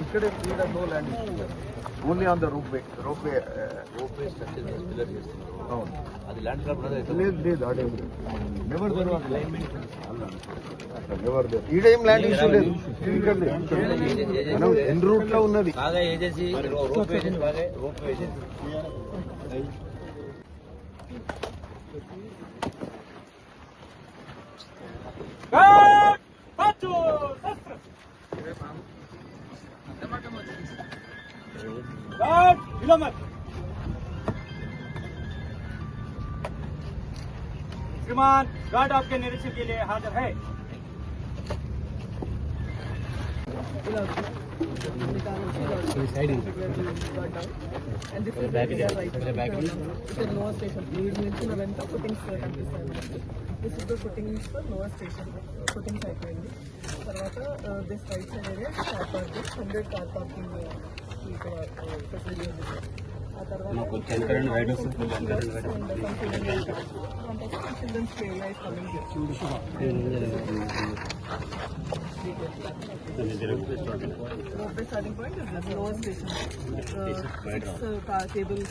ఇక్కడే freedom no land only on the ropeway structure pillar చేస్తున్నారు. అవును, అది ల్యాండ్ లేదు లేదు అదే never there was alignment never there. ఈడ ఏం ల్యాండ్ ఇష్యూ లేదు, మనం ఎన్ రూట్ లో ఉన్నది బాగా ఏజెన్సీ రోప్వే ఏజెన్సీ బాగా రోప్వే ఏజెన్సీ श्रीमान गार्ड आपके निरीक्षण के लिए हाजिर है। ఫుటింగ్స్ అయిపోయింది. తర్వాత this right side area car parking 100 car parking ఇక్కడ ఫెసిలిటీ ఉంది. ఆ తర్వాత children's play life coming ropeway starting point is this lower station. 6 cables,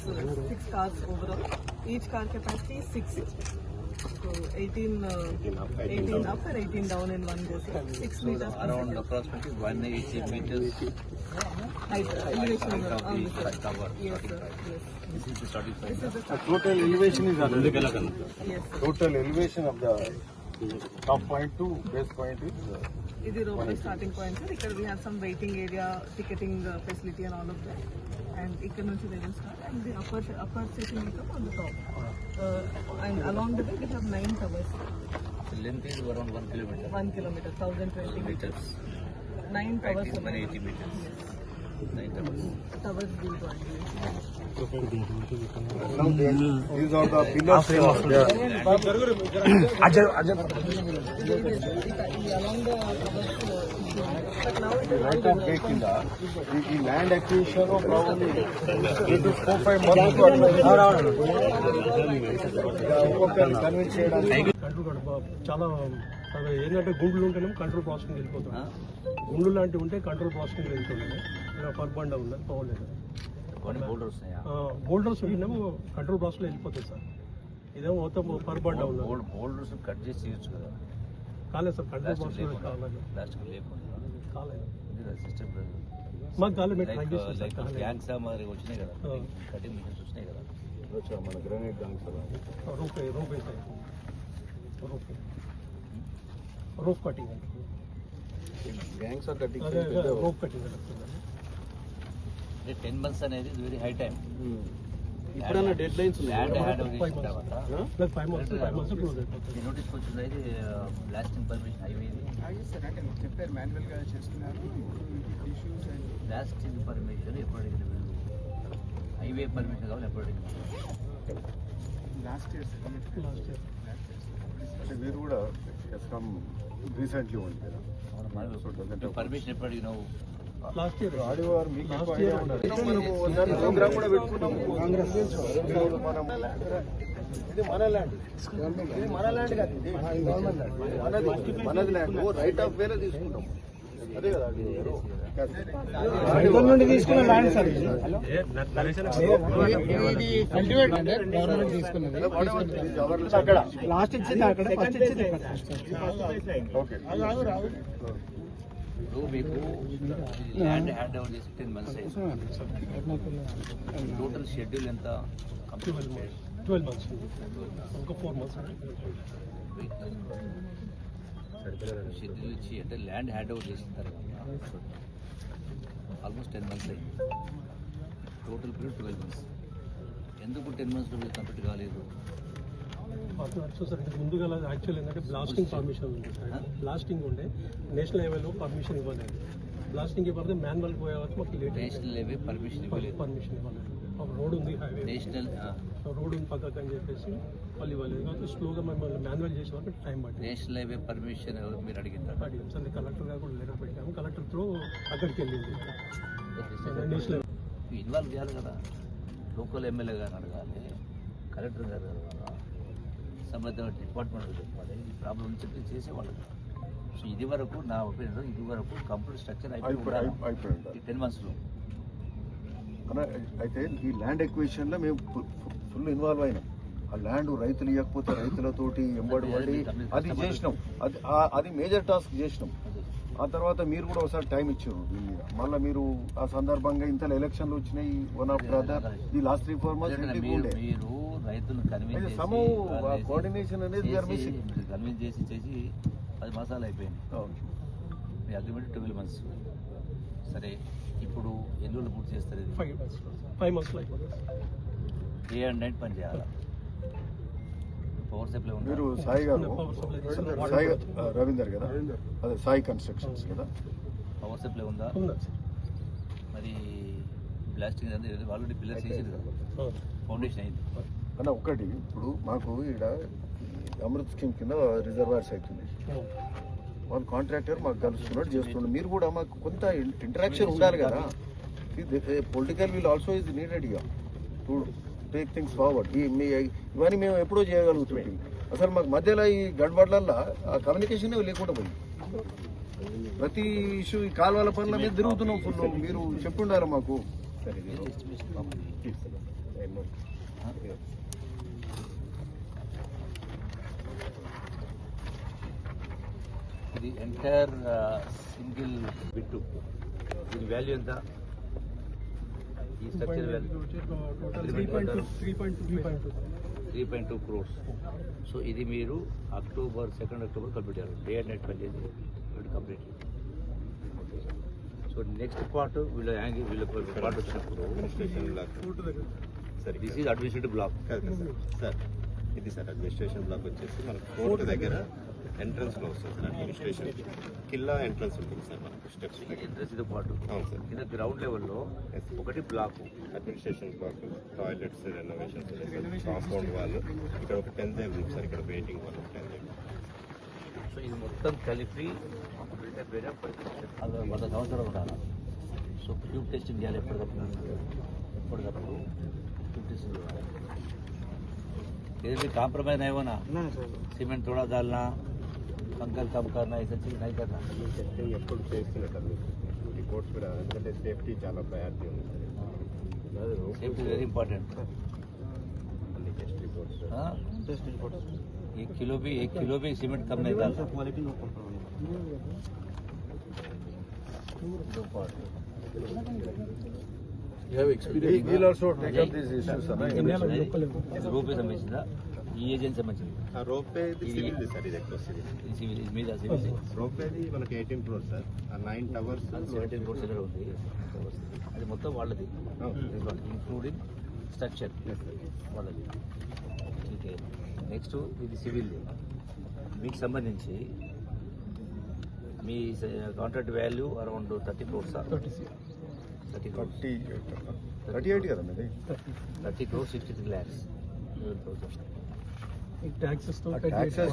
6 cars overall. Each car capacity is 6. So 18 up and 18 down in one go. 6 meters around approximately 180 meters height elevation of the tower. Yes sir, yes. This is the starting point. This is the Total elevation is yes sir. total elevation of the top point to base point is This is roadway starting point sir. Here we have some waiting area, ticketing facility and all of that. And ఇక్కడ నుంచి they will start and the upper station will come on the top. And along the way we have 9 towers. the length is around 1 kilometer. 1 kilometer, 1020 meters. 9 towers. 180 meters. 9 towers. Towers will go. Now these are the pillars. Along the but now it is Right of way కింద ఈ land acquisition problem 4-5 months convince చేయడానికి చాలా ఏంటంటే గుండ్లు ఉంటేనేమో control processing వెళ్ళిపోతుంది. గుండ్లు లాంటివి ఉంటే కంట్రోల్ ప్రాసెసింగ్ వెళ్తుండే. పర్బండ ఉన్నది పోలేదు. బోల్డర్స్ ఉంటేనేమో కంట్రోల్ ప్రాసెస్లో వెళ్ళిపోతుంది సార్. ఇదేమో మొత్తం పర్బండ ఉన్నది. బోల్డర్స్ కట్ చేసి చేయొచ్చు కదా. కాలేదు సార్, కంట్రోల్ ప్రాసెస్ కాలేదు. కాలేదు మాకు కాలేదు. మేము ట్రై చేస్తాం. గ్యాంగ్స్ మరి వచ్చినాయి కదా, కటింగ్ మిషన్స్ వచ్చినాయి కదా మన granite gangs roof cutting gangs are cutting roof cutting 10 months అనేది వెరీ హై టైం. ఇప్పుడన్నా deadlines land hand over చేసిన 5 months క్లోజ్ అయిపోతుంది. నోటీస్ వచ్చింది ఇది బ్లాస్టింగ్ పర్మిషన్ హైవే చెప్పారు మాన్యువల్ గా చేస్తున్నారు. బ్లాస్టింగ్ పర్మిషన్ ఎప్పుడు అడిగిన హైవే పర్మిషన్ కావాలి ఎప్పుడు అడిగిన లాస్ట్ ఇయర్ అంటే మీరు కూడా కమ్ రీసెంట్లీ ఉంది కదా పర్మిషన్ ఎప్పుడు అడిగినావు? లాస్ట్ ఇయర్ ఆడివారు మీకు ప్రోగ్రామ్ కూడా పెట్టుకున్నాము. ఇది మన ల్యాండ్, ఇది మన ల్యాండ్ కాదు, ఇది మనది ల్యాండ్. రైట్ ఆఫ్ వేరే తీసుకుంటాం. అదే కదా నుండి తీసుకున్న ల్యాండ్ సార్. అక్కడ లాస్ట్ ఇచ్చింది, అక్కడ ఫస్ట్ ఇచ్చింది. ఓకే మీకు ల్యాండ్ హ్యాండ్ ఓవర్ చేసి 10 months అయింది. టోటల్ షెడ్యూల్ ఎంత? 12 months. ఇంకా 4 months. షెడ్యూల్ ఇచ్చి అంటే ల్యాండ్ హ్యాండ్ ఓవర్ చేసిన తర్వాత ఆల్మోస్ట్ 10 months అయింది. Total period 12 months. ఎందుకు 10 months కంప్లీట్ కాలేదు? సార్ ముందుగా యాక్చువల్ ఏంటంటే బ్లాస్టింగ్ పర్మిషన్ ఉంది సార్. బ్లాస్టింగ్ ఉండే నేషనల్ లెవెల్లో పర్మిషన్ ఇవ్వలేదు. బ్లాస్టింగ్ ఇవ్వలేదు, మాన్యువల్ పోయే వరకు మాకు లేట్. నేషనల్ లెవెల్ పర్మిషన్ ఇవ్వలేదు. పర్మిషన్ ఇవ్వలేదు. ఒక రోడ్ ఉంది హైవే నేషనల్ రోడ్ ఉంది పక్కకు అని చెప్పేసి మళ్ళీ వాళ్ళు స్లోగా మమ్మల్ని మాన్యువల్ చేసే వరకు టైం పట్టింది. నేషనల్ హైవే పర్మిషన్ మీరు అడిగిందా? అడిగాం సార్, కలెక్టర్ గారు కూడా లెటర్ పెట్టాము, కలెక్టర్ త్రూ అక్కడికి వెళ్ళింది. నేషనల్ ఇన్వాల్వ్ చేయాలి కదా, లోకల్ ఎమ్మెల్యే గారు అడగాలి, కలెక్టర్ గారు అడగాలి, సంబంధిత డిపార్ట్మెంట్ చెప్పాలి, ఈ ప్రాబ్లం చెప్పి చేసేవాళ్ళు. సో ఇది వరకు నా ఒపీనియన్ ఇది వరకు కంప్లీట్ స్ట్రక్చర్ అయిపోయింది 10 monthsలో. అయితే ఈ ల్యాండ్ ఎక్విజిషన్ లో మేము ఫుల్ ఇన్వాల్వ్ అయినాం. ఆ ల్యాండ్ రైతులు ఇవ్వకపోతే రైతులతోటి ఎంబడి పడి అది చేసినాం. అది మేజర్ టాస్క్ చేసినాం. ఆ తర్వాత మీరు కూడా ఒకసారి టైం ఇచ్చారు దీని మీద. మళ్ళీ మీరు ఆ సందర్భంగా ఇంత ఎలక్షన్లు వచ్చినాయి, one of brother the last 3-4 months మీరు రైతులను కోఆర్డినేషన్ అనేది కన్విన్స్ చేసి 10 మాసాలు అయిపోయింది. మీ అగ్రిమెంట్ 12 months. సరే, ఇప్పుడు ఎన్ని రోజులు పూర్తి చేస్తారు? ఇది 5 months అయిపోతుంది. డే అండ్ నైట్ పని చేయాలి. పవర్ సప్లై ఉంది. మీరు సాయి రవీందర్ కదా, అదే సాయి కన్స్ట్రక్షన్స్ కదా, పవర్ సప్లై ఉందా? మరి బ్లాస్టింగ్ ఆల్రెడీ పిల్లర్స్ వేసేది కదా, ఫౌండేషన్ అయింది అన్న. ఒకటి ఇప్పుడు మాకు ఇక్కడ అమృత్ స్కీమ్ కింద రిజర్వాయర్స్ అవుతుంది. వాళ్ళు కాంట్రాక్టర్ మాకు కలుస్తున్నట్టు చేస్తున్నారు. మీరు కూడా మాకు కొంత ఇంటరాక్షన్ ఉండాలి కదా. Political will also is needed to take things forward. ఇవన్నీ మేము ఎప్పుడో చేయగలుగుతున్నాం. అసలు మాకు మధ్యలో ఈ గడ్బడ్లల్లో ఆ కమ్యూనికేషన్ లేకుండా పోయింది. ప్రతి ఇష్యూ ఈ కాలువల పనుల మీద తిరుగుతున్నాం ఫుల్. మీరు చెప్పుండాలి మాకు. ఇది ఎంటైర్ సింగిల్ బిట్టు. దీని వాల్యూ ఎంత? ఈ స్ట్రక్చర్ వాల్యూ 3.2 crores. సో ఇది మీరు October 2nd కంప్లీట్ చేయాలి. డే అండ్ నైట్ పని చేసి కంప్లీట్. సో నెక్స్ట్ పార్ట్ వీళ్ళ పార్ట్ వచ్చినప్పుడు this is administrative block. Sir ఇది సార్ అడ్మినిస్ట్రేషన్ బ్లాక్ వచ్చేసి మనకు కోర్టు దగ్గర ఎంట్రన్స్ లో వస్తుంది సార్. అడ్మినిస్ట్రేషన్ కిల్లా ఎంట్రన్స్ ఉంటుంది సార్ మనకు స్టెప్స్. ఎంట్రన్స్ ఇది పార్ట్. అవును సార్. కింద గ్రౌండ్ లెవెల్లో ఒకటి block, administration block, toilets, renovations, compound వాళ్ళు, ఇక్కడ ఒక 10th గ్రూప్ సార్, ఇక్కడ వెయిటింగ్ వాళ్ళు 10th. సో ఇది మొత్తం కలిపి 100 సంవత్సరాలు ఉండాలి. సో ట్యూబ్ టెస్టింగ్ చేయాలి ఎప్పటికప్పుడు ట్యూబ్ టెస్టింగ్ చేయాలి. भी कॉम्प्रोमाइज नहीं होना, सीमेंट थोड़ा डालना, कंकड़ कम करना, ऐसा चीज नहीं करना. ఎప్పుడు చేస్తున్నారు సార్ రిపోర్ట్స్ కూడా, ఎందుకంటే సేఫ్టీ చాలా ప్రయారిటీ ఉంది సార్. Safety very important. అన్ని టెస్ట్ రిపోర్ట్స్. 1 किलो भी सीमेंट कम नहीं डालना. Quality no control. You have experience. He will also take up these issues. రూపే సంబంధించిందా? ఈ ఏజెన్సీ సంబంధించింది. రోపేది సివిల్ సార్, ఇది ఎక్కువ సివిల్. ఇది మీద సివిల్. రోపేది మనకి 18 crores సార్. ఆ 9 towers 17 crores ఎక్కడ ఉంది? అది మొత్తం వాళ్ళది, ఇంక్లూడింగ్ స్ట్రక్చర్ వాళ్ళది. ఓకే, నెక్స్ట్ ఇది సివిల్. మీకు సంబంధించి మీ కాంట్రాక్ట్ వాల్యూ అరౌండ్ 30 crores. 38 కదా మీది. 30 crores 63 lakhs. taxes to taxes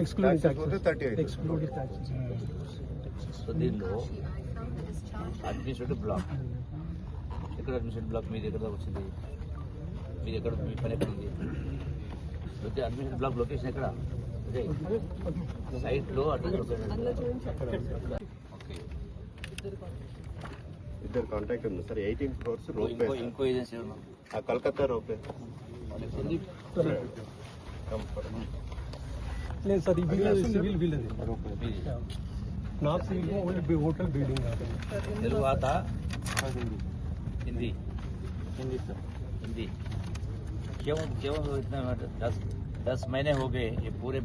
excluding taxes. 38. Excluding taxes. So దీనిలో అడ్మినిస్ట్రేటివ్ బ్లాక్, ఎక్కడ అడ్మినిస్ట్రేటివ్ బ్లాక్ మీది ఎక్కడ వచ్చింది? మీది ఎక్కడ, మీ పని ఎక్కడ ఉంది? అడ్మినిస్ట్రేటివ్ బ్లాక్ లొకేషన్ ఎక్కడ? అదే సైట్లో అడ్రస్. ఓకే, ఇద్దరు కాంటాక్ట్ ఉంది సార్. 18 crores రోపే. ఇంకో ఏజెన్సీ ఆ కలకత్తా రోపే. లేదు సార్, ఈ బిల్ సివిల్ బిల్ అది. నా civil only hotel building. Telugu आता हिंदी सर, हिंदी. क्यों इतना 10 महीने हो गए ये पूरे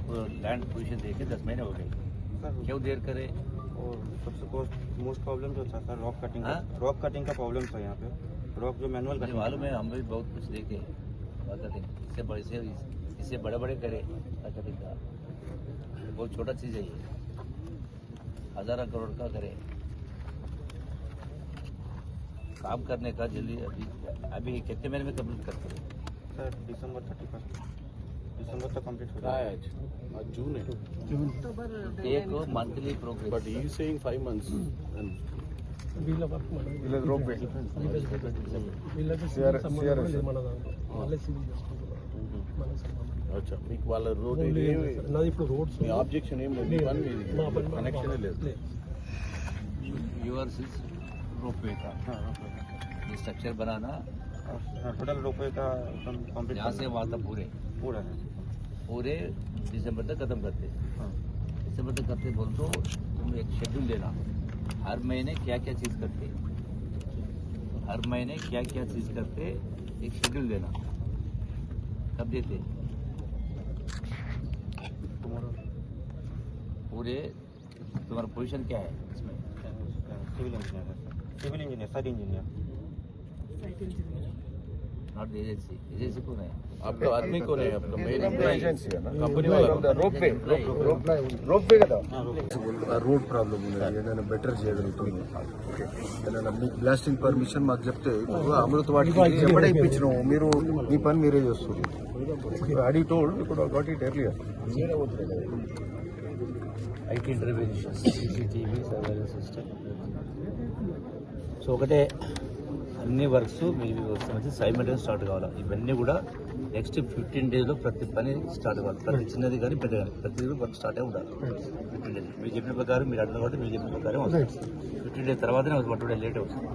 लैंड पोजीशन देके 10 महीने हो गए, क्यों देर करे? और सबसे मोस्ट प्रॉब्लम जो था सर रॉक कटिंग का प्रॉब्लम था यहाँ पे. रॉक जो मैनुअल मुझे मालूम है, हम भी बहुत कुछ देखे. इससे बड़े बड़े करे कटिंग का, बहुत छोटा चीज है ये. 1000 करोड़ का करे. काम करने का जल्दी अभी कितने महीने में कंप्लीट करते हैं? सर दिसंबर 31 दिसंबर तक कंप्लीट हो जाएगा। आज जून है अक्टूबर एक monthly progress but he saying 5 months and వీళ్ళ వర్క్ మన వీళ్ళది రోప్ వే వీళ్ళకి CRS. సంబంధం లేదు మన దాంట్లో వాళ్ళే సివిల్ చేసుకుంటున్నారు మనకి సంబంధం అచ్చా మీకు వాళ్ళ రోడ్ నాది ఇప్పుడు రోడ్స్ మీ ఆబ్జెక్షన్ ఏం లేదు మీ పని కనెక్షన్ లేదు यूअर्स इज रोपवे का ये स्ट्रक्चर बनाना टोटल रुपये का कंप्लीट यहाँ से वहाँ तक पूरे पूरा है। पूरे दिसंबर तक खत्म करते दिसंबर तक करते बोल तो तुम एक शेड्यूल लेना हर महीने क्या क्या चीज़ करते हर महीने क्या क्या चीज़ करते एक शेड्यूल लेना कब देते पूरे तुम्हारा पोजीशन क्या है इसमें सिविल इंजीनियर है civil engineer side engineer site engineer not agency कौन है आपका आदमी कौन है आपका मेन ఏజెన్సీ అన్న कंपनी वाला రోప్ వే కదా రోడ్ ప్రాబ్లం ఉన్నది ఏదైనా బెటర్ చేయగలుగుతుంది ఓకే ఏదైనా మీకు బ్లాస్టింగ్ పర్మిషన్ మాకు చెప్తే ఇప్పుడు అమృత వాటికి ఎప్పుడే ఇప్పించినాము మీరు మీ పని మీరే చేస్తున్నారు అడి టోల్డ్ ఇప్పుడు got it earlier IT intervention CCTV surveillance system so ఒకటే అన్ని వర్క్స్ మీకు వస్తున్నది సైమల్టేనియస్ స్టార్ట్ కావాలి ఇవన్నీ కూడా నెక్స్ట్ 15 days ప్రతి పని స్టార్ట్ కావాలి ప్రతి చిన్నది కానీ పెద్ద కానీ ప్రతి వర్క్ స్టార్ట్ అయి ఉండాలి 15 days మీరు చెప్పిన ప్రకారం మీరు అడిగిన కాబట్టి మీరు చెప్పిన ప్రకారం వస్తుంది 15 days తర్వాతనే 1 day లేట్ అవుతుంది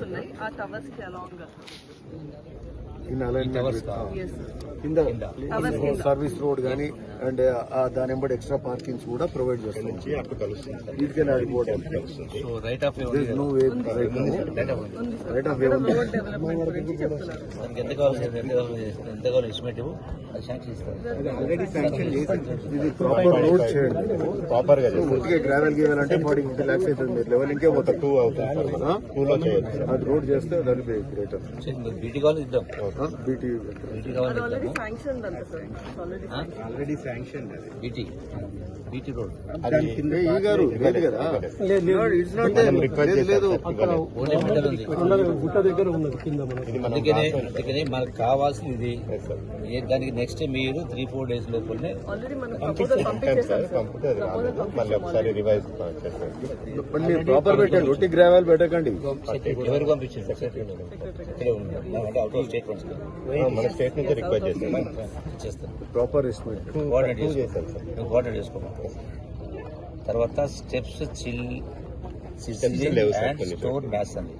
ఉన్నాయి ఆ టవర్స్ కి అలాంగ్ ఇన్ అలైన్మెంట్ yes కింద సర్వీస్ రోడ్ కానీ అండ్ దాని వెంబడి ఎక్స్ట్రా పార్కింగ్స్ కూడా ప్రొవైడ్ చేస్తాం అప్పుడు కలుస్తుంది వీటికైనా అడిగిపోవడం so right of no way right of way ఉంది రోడ్ డెవలప్మెంట్ గురించి చెప్తున్నారు దానికి ఎంత కావాలి ఎంత కావాలి ఎస్టిమేట్ అది శాంక్షన్ ఇస్తారు ఆల్రెడీ శాంక్షన్ చేసి ఇది ప్రాపర్ రోడ్ చేయండి ప్రాపర్ గా పూర్తిగా గ్రావెల్ గీవెల్ అంటే 40-50 lakhs అవుతుంది మీరు లెవెల్ ఇంకే పోతారు 2 అవుతుంది టూలో చేయొచ్చు అది రోడ్ చేస్తే దాని గ్రేటర్ బీటీ కావాలి ఇద్దాం బీటీ బీటీ కావాలి అది ఆల్రెడీ ఇద్దాము శాంక్షన్ అంట sir already already sanction BT road ఈ గారు లేదు కదా ఇట్స్ నాట్ లేదు ఓన్లీ మెటల్ ఉంది గుట్ట దగ్గర ఉన్నది కింద మనకి అందుకనే మనకు కావాల్సింది ఇది దానికి నెక్స్ట్ మీరు 3-4 days లోపలనే ఆల్రెడీ మనం ప్రపోజల్ పంపించేసాం సార్ మళ్ళీ ఒకసారి రివైజ్ చేస్తాం మీరు ప్రాపర్ పెట్టండి ఒట్టి గ్రావెల్ పెట్టకండి ఎవరికి పంపించారు ఇక్కడే ఉన్నారు అంటే అవుట్ ఆఫ్ స్టేట్ ఫండ్స్ మన స్టేట్ నుంచి రిక్వెస్ట్ చేస్తాం చేస్తాను ప్రాపర్ ఎస్టిమేట్ కోఆర్డినేట్ చేసుకోమా తర్వాత స్టెప్స్ లేవు సార్ అండ్ కొన్ని స్టోర్ మ్యాథ్స్ అని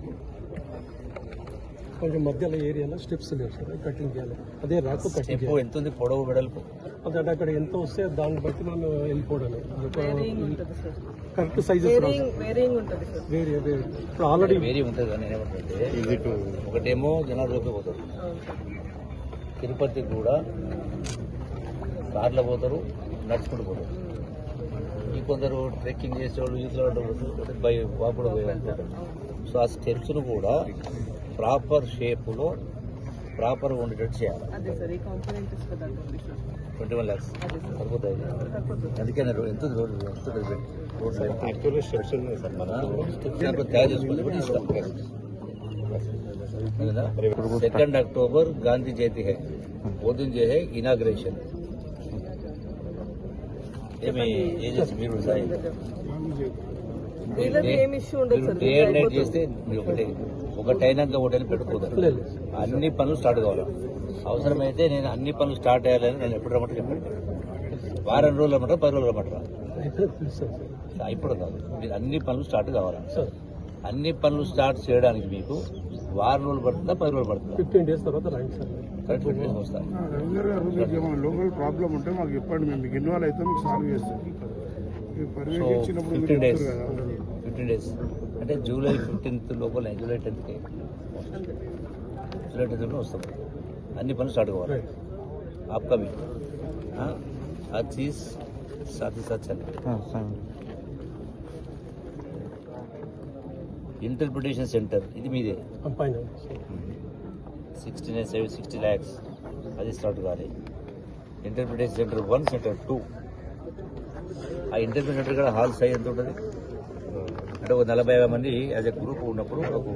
కొంచెం మధ్యలో ఏరియాలో స్టెప్స్ లేవు సార్ కటింగ్ చేయాలి అదే రాకు కటింగ్ స్టెప్ చేయాలి ఎంత ఉంది పొడవు వెడల్పు అంటే అక్కడ ఎంత వస్తే దాన్ని బట్టి మనం వెళ్ళిపోవడం వేరియింగ్ ఉంటుంది సార్ కరెక్ట్ సైజెస్ వేరియింగ్ ఉంటుంది సార్ వేరే వేరే ఇప్పుడు ఆల్రెడీ వేరే ఉంటుంది కానీ ఏమంటే ఈజీ టు ఒకటేమో జనాల్లోకి పోతారు తిరుపతికి కూడా కార్లో పోతారు నడుచుకుంటూ పోతారు ఇంకొందరు ట్రెక్కింగ్ చేసేవాళ్ళు ఈతలో బై వాక్ కూడా పోయారు సో ఆ స్టెప్స్ను కూడా ప్రాపర్ షేప్లో ప్రాపర్గా ఉండేటట్టు చేయాలి అదే సార్ ఈ కాంపోనెంట్ ఇస్ కదా ఉంది సార్ 21 lakhs సరిపోతాయి అందుకే ఎంత రోడ్ ఎంత రోడ్ యాక్చువల్లీ స్టెప్స్ ఉన్నాయి సార్ మన స్టెప్స్ తయారు చేసుకోవాలి ఇప్పుడు ఇస్తాం 2 अक्टूबर गांधी जयंती है वो दिन जो है इनाग्रेशन మీరు వీళ్ళకి ఏం ఇష్యూ ఉండదు సార్ డే అండ్ నైట్ చేస్తే మీరు ఒకటి అయినాక ఒకటి పెట్టుకోదారు అన్ని పనులు స్టార్ట్ కావాలి అవసరమైతే నేను అన్ని పనులు స్టార్ట్ అయ్యాలని నేను ఎప్పుడు రమ్మంటే చెప్పండి వారం రోజులు రమ్మంటారా 10 రోజులు రమ్మంటారా ఇప్పుడు కాదు మీరు అన్ని పనులు స్టార్ట్ కావాలి అన్ని పనులు స్టార్ట్ చేయడానికి మీకు వారం రోజులు పడుతుందా 10 రోజులు పడుతుందా 15 days తర్వాత రండి సార్ కరెక్ట్ 15 days వస్తాను లోకల్ ప్రాబ్లం ఉంటే మాకు చెప్పండి మేము మీకు ఇన్వాల్వ్ అయితే మీకు సాల్వ్ చేస్తాం సో 15 days 15 days అంటే జూలై 15th లోపల జూలై 10th జూలై 10th వస్తాం అన్ని పనులు స్టార్ట్ కావాలి అప్కమింగ్ హర్ చీజ్ साथ ही साथ चले ఇంటర్ప్రిటేషన్ సెంటర్ ఇది మీదే పైన 60 lakhs అది స్టార్ట్ కావాలి ఇంటర్ప్రిటేషన్ సెంటర్ 1 సెంటర్ 2 ఆ ఇంటర్ప్రిటేషన్ సెంటర్ కూడా హాల్ సైజ్ ఎంత ఉంటుంది అంటే ఒక 40 మంది యాజ్ ఎ గ్రూప్ ఉన్నప్పుడు ఒక